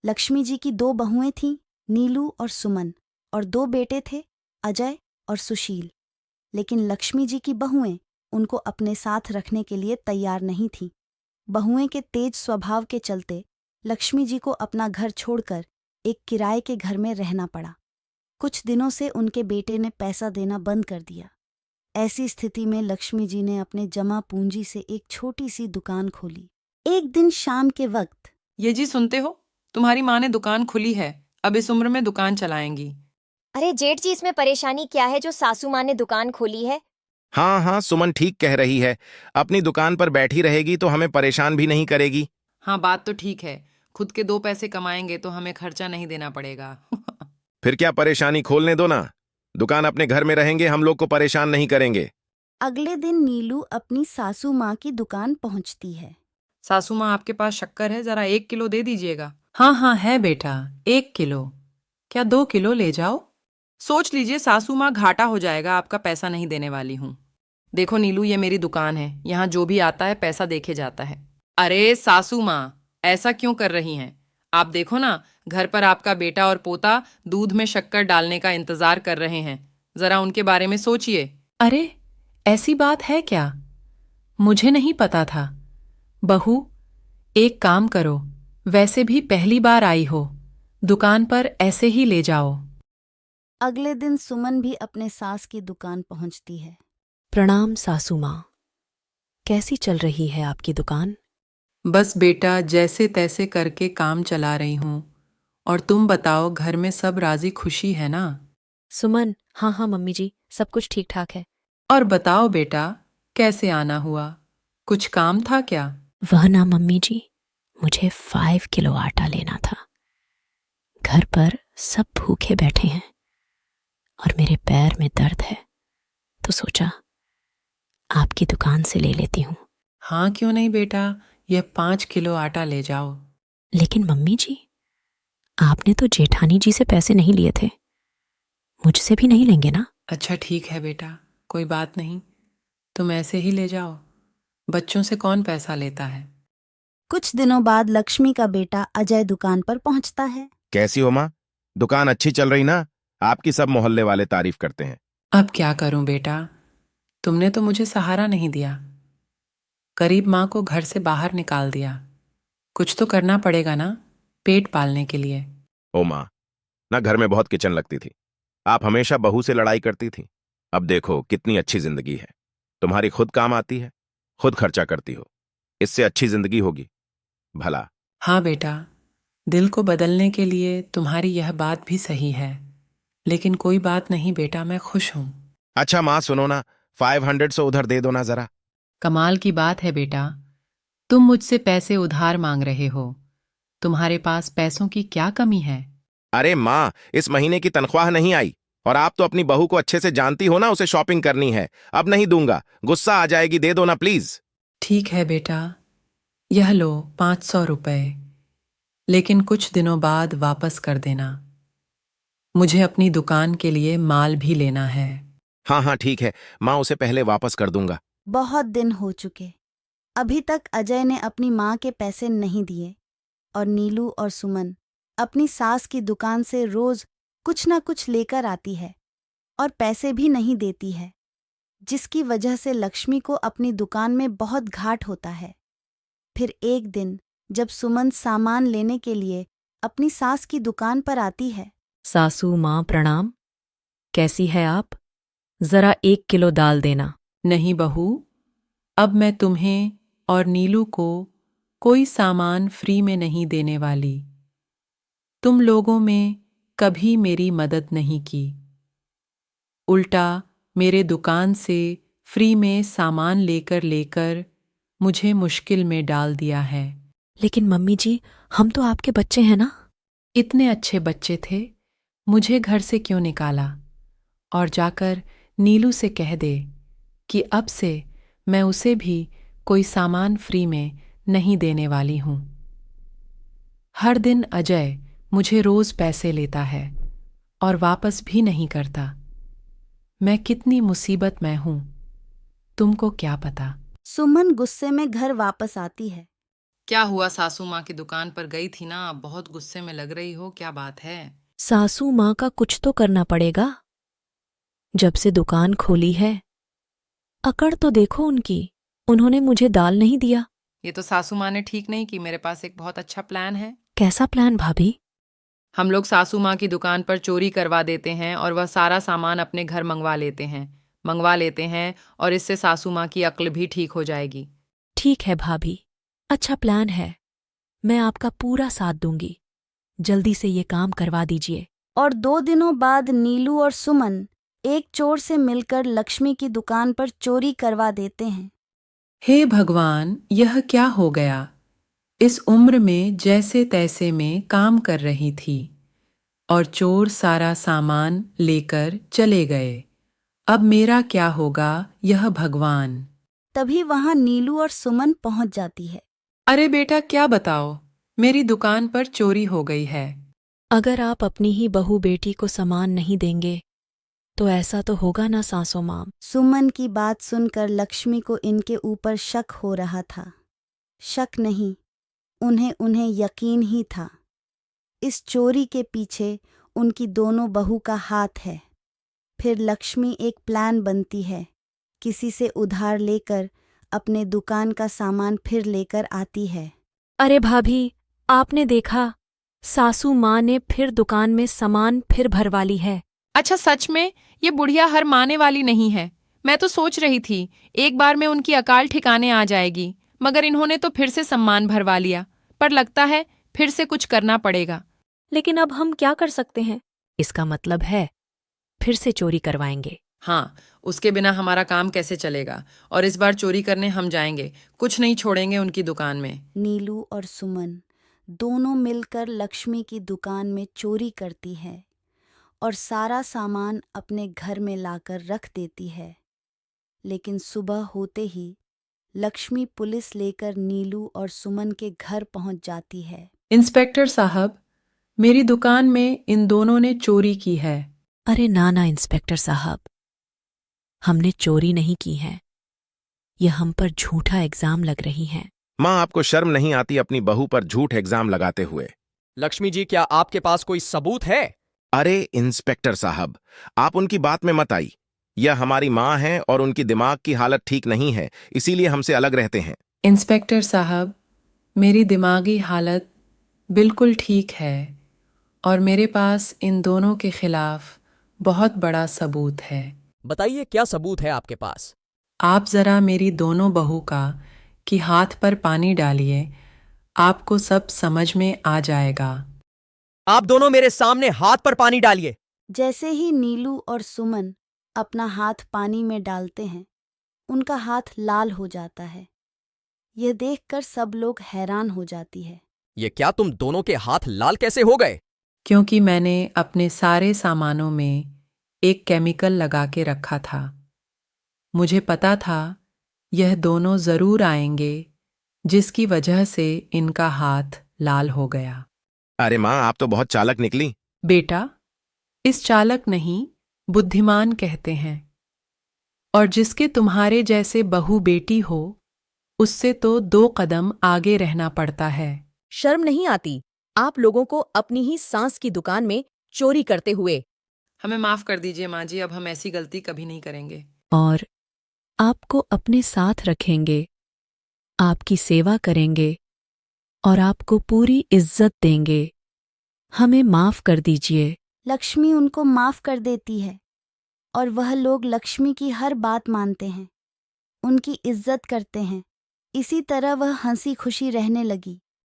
लक्ष्मी जी की 2 बहुएं थीं, नीलू और सुमन, और 2 बेटे थे, अजय और सुशील। लेकिन लक्ष्मी जी की बहुएं उनको अपने साथ रखने के लिए तैयार नहीं थीं। बहुएं के तेज स्वभाव के चलते लक्ष्मी जी को अपना घर छोड़कर एक किराए के घर में रहना पड़ा। कुछ दिनों से उनके बेटे ने पैसा देना बंद कर दिया। ऐसी स्थिति में लक्ष्मी जी ने अपने जमा पूंजी से एक छोटी सी दुकान खोली। एक दिन शाम के वक्त, ये जी सुनते हो, तुम्हारी माँ ने दुकान खुली है, अब इस उम्र में दुकान चलाएंगी। अरे जेठ जी, इसमें परेशानी क्या है जो सासू माँ ने दुकान खोली है? हाँ हाँ, सुमन ठीक कह रही है। अपनी दुकान पर बैठी रहेगी तो हमें परेशान भी नहीं करेगी। हाँ, बात तो ठीक है। खुद के 2 पैसे कमाएंगे तो हमें खर्चा नहीं देना पड़ेगा। फिर क्या परेशानी, खोलने दो ना। दुकान अपने घर में रहेंगे, हम लोग को परेशान नहीं करेंगे। अगले दिन नीलू अपनी सासू माँ की दुकान पहुंचती है। सासू माँ, आपके पास शक्कर है? जरा 1 किलो दे दीजिएगा। हाँ हाँ है बेटा, 1 किलो। क्या 2 किलो ले जाओ? सोच लीजिए सासू माँ, घाटा हो जाएगा, आपका पैसा नहीं देने वाली हूँ। देखो नीलू, ये मेरी दुकान है, यहाँ जो भी आता है पैसा देके जाता है। अरे सासू माँ, ऐसा क्यों कर रही हैं? आप देखो ना, घर पर आपका बेटा और पोता दूध में शक्कर डालने का इंतजार कर रहे हैं। जरा उनके बारे में सोचिए। अरे, ऐसी बात है क्या? मुझे नहीं पता था। बहू, एक काम करो, वैसे भी पहली बार आई हो, दुकान पर ऐसे ही ले जाओ। अगले दिन सुमन भी अपने सास की दुकान पहुंचती है। प्रणाम सासू माँ, कैसी चल रही है आपकी दुकान? बस बेटा, जैसे तैसे करके काम चला रही हूँ। और तुम बताओ, घर में सब राजी खुशी है ना? सुमन, हाँ हाँ मम्मी जी, सब कुछ ठीक ठाक है। और बताओ बेटा, कैसे आना हुआ? कुछ काम था क्या? वह ना मम्मी जी, मुझे 5 किलो आटा लेना था। घर पर सब भूखे बैठे हैं और मेरे पैर में दर्द है, तो सोचा आपकी दुकान से ले लेती हूँ। हाँ क्यों नहीं बेटा, यह 5 किलो आटा ले जाओ। लेकिन मम्मी जी, आपने तो जेठानी जी से पैसे नहीं लिए थे, मुझसे भी नहीं लेंगे ना? अच्छा ठीक है बेटा, कोई बात नहीं, तुम ऐसे ही ले जाओ। बच्चों से कौन पैसा लेता है? कुछ दिनों बाद लक्ष्मी का बेटा अजय दुकान पर पहुंचता है। कैसी हो माँ? दुकान अच्छी चल रही ना? आपकी सब मोहल्ले वाले तारीफ करते हैं। अब क्या करूं बेटा, तुमने तो मुझे सहारा नहीं दिया। गरीब माँ को घर से बाहर निकाल दिया। कुछ तो करना पड़ेगा ना, पेट पालने के लिए। ओ माँ, ना घर में बहुत किचन लगती थी। आप हमेशा बहू से लड़ाई करती थी। अब देखो कितनी अच्छी जिंदगी है। तुम्हारी खुद काम आती है, खुद खर्चा करती हो। इससे अच्छी जिंदगी होगी भला। हाँ बेटा, दिल को बदलने के लिए तुम्हारी यह बात भी सही है। लेकिन कोई बात नहीं बेटा, मैं खुश हूं। अच्छा माँ सुनो ना, 500 से उधर दे दो ना जरा। कमाल की बात है बेटा, तुम मुझसे पैसे उधार मांग रहे हो। तुम्हारे पास पैसों की क्या कमी है? अरे माँ, इस महीने की तनख्वाह नहीं आई और आप तो अपनी बहू को अच्छे से जानती हो ना, उसे शॉपिंग करनी है। अब नहीं दूंगा, गुस्सा आ जाएगी, दे दो ना प्लीज। ठीक है बेटा, यह लो 500 रुपए, लेकिन कुछ दिनों बाद वापस कर देना। मुझे अपनी दुकान के लिए माल भी लेना है। हाँ हाँ ठीक है माँ, उसे पहले वापस कर दूंगा। बहुत दिन हो चुके, अभी तक अजय ने अपनी माँ के पैसे नहीं दिए और नीलू और सुमन अपनी सास की दुकान से रोज कुछ न कुछ लेकर आती है और पैसे भी नहीं देती है, जिसकी वजह से लक्ष्मी को अपनी दुकान में बहुत घाट होता है। फिर एक दिन जब सुमन सामान लेने के लिए अपनी सास की दुकान पर आती है। सासू माँ प्रणाम, कैसी है आप? जरा 1 किलो दाल देना। नहीं बहू, अब मैं तुम्हें और नीलू को कोई सामान फ्री में नहीं देने वाली। तुम लोगों में कभी मेरी मदद नहीं की, उल्टा मेरे दुकान से फ्री में सामान लेकर लेकर मुझे मुश्किल में डाल दिया है। लेकिन मम्मी जी, हम तो आपके बच्चे हैं ना? इतने अच्छे बच्चे थे, मुझे घर से क्यों निकाला? और जाकर नीलू से कह दे कि अब से मैं उसे भी कोई सामान फ्री में नहीं देने वाली हूं। हर दिन अजय मुझे रोज पैसे लेता है और वापस भी नहीं करता। मैं कितनी मुसीबत में हूं, तुमको क्या पता। सुमन गुस्से में घर वापस आती है क्या हुआ? सासू माँ की दुकान पर गई थी ना, बहुत गुस्से में लग रही हो, क्या बात है? सासू माँ का कुछ तो करना पड़ेगा। जब से दुकान खोली है, अकड़ तो देखो उनकी। उन्होंने मुझे दाल नहीं दिया। ये तो सासू माँ ने ठीक नहीं की। मेरे पास एक बहुत अच्छा प्लान है। कैसा प्लान भाभी? हम लोग सासू माँ की दुकान पर चोरी करवा देते हैं और वह सारा सामान अपने घर मंगवा लेते हैं और इससे सासू माँ की अक्ल भी ठीक हो जाएगी। ठीक है भाभी, अच्छा प्लान है। मैं आपका पूरा साथ दूंगी। जल्दी से ये काम करवा दीजिए। और 2 दिनों बाद नीलू और सुमन एक चोर से मिलकर लक्ष्मी की दुकान पर चोरी करवा देते हैं। हे भगवान, यह क्या हो गया? इस उम्र में जैसे तैसे में काम कर रही थी और चोर सारा सामान लेकर चले गए। अब मेरा क्या होगा, यह भगवान। तभी वहां नीलू और सुमन पहुंच जाती है। अरे बेटा, क्या बताओ, मेरी दुकान पर चोरी हो गई है। अगर आप अपनी ही बहू बेटी को सामान नहीं देंगे तो ऐसा तो होगा ना सासू माँ। सुमन की बात सुनकर लक्ष्मी को इनके ऊपर शक हो रहा था। शक नहीं, उन्हें यकीन ही था। इस चोरी के पीछे उनकी दोनों बहू का हाथ है। फिर लक्ष्मी एक प्लान बनती है। किसी से उधार लेकर अपने दुकान का सामान फिर लेकर आती है। अरे भाभी, आपने देखा, सासू माँ ने फिर दुकान में सामान फिर भरवा ली है। अच्छा, सच में? ये बुढ़िया हर माने वाली नहीं है। मैं तो सोच रही थी एक बार में उनकी अकाल ठिकाने आ जाएगी, मगर इन्होंने तो फिर से सम्मान भरवा लिया। पर लगता है फिर से कुछ करना पड़ेगा। लेकिन अब हम क्या कर सकते हैं? इसका मतलब है फिर से चोरी करवाएंगे। हाँ, उसके बिना हमारा काम कैसे चलेगा? और इस बार चोरी करने हम जाएंगे, कुछ नहीं छोड़ेंगे उनकी दुकान में। नीलू और सुमन दोनों मिलकर लक्ष्मी की दुकान में चोरी करती है और सारा सामान अपने घर में लाकर रख देती है। लेकिन सुबह होते ही लक्ष्मी पुलिस लेकर नीलू और सुमन के घर पहुंच जाती है। इंस्पेक्टर साहब, मेरी दुकान में इन दोनों ने चोरी की है। अरे ना ना इंस्पेक्टर साहब, हमने चोरी नहीं की है। यह हम पर झूठा इल्जाम लग रही है। माँ, आपको शर्म नहीं आती अपनी बहू पर झूठ एग्जाम लगाते हुए? लक्ष्मी जी, क्या आपके पास कोई सबूत है? अरे इंस्पेक्टर साहब, आप उनकी बात में मत आई। यह हमारी माँ हैं और उनकी दिमाग की हालत ठीक नहीं है, इसीलिए हमसे अलग रहते हैं। इंस्पेक्टर साहब, मेरी दिमागी हालत बिल्कुल ठीक है और मेरे पास इन दोनों के खिलाफ बहुत बड़ा सबूत है। बताइए, क्या सबूत है आपके पास? आप जरा मेरी दोनों बहू का कि हाथ पर पानी डालिए, आपको सब समझ में आ जाएगा। आप दोनों मेरे सामने हाथ पर पानी डालिए। जैसे ही नीलू और सुमन अपना हाथ पानी में डालते हैं, उनका हाथ लाल हो जाता है। यह देखकर सब लोग हैरान हो जाती है। ये क्या, तुम दोनों के हाथ लाल कैसे हो गए? क्योंकि मैंने अपने सारे सामानों में एक केमिकल लगा के रखा था। मुझे पता था यह दोनों जरूर आएंगे, जिसकी वजह से इनका हाथ लाल हो गया। अरे माँ, आप तो बहुत चालाक निकली। बेटा, इस चालक नहीं, बुद्धिमान कहते हैं। और जिसके तुम्हारे जैसे बहू बेटी हो, उससे तो 2 कदम आगे रहना पड़ता है। शर्म नहीं आती आप लोगों को अपनी ही सास की दुकान में चोरी करते हुए? हमें माफ कर दीजिए माँ जी, अब हम ऐसी गलती कभी नहीं करेंगे। और आपको अपने साथ रखेंगे, आपकी सेवा करेंगे और आपको पूरी इज्जत देंगे। हमें माफ कर दीजिए। लक्ष्मी उनको माफ कर देती है और वह लोग लक्ष्मी की हर बात मानते हैं, उनकी इज्जत करते हैं। इसी तरह वह हंसी खुशी रहने लगी।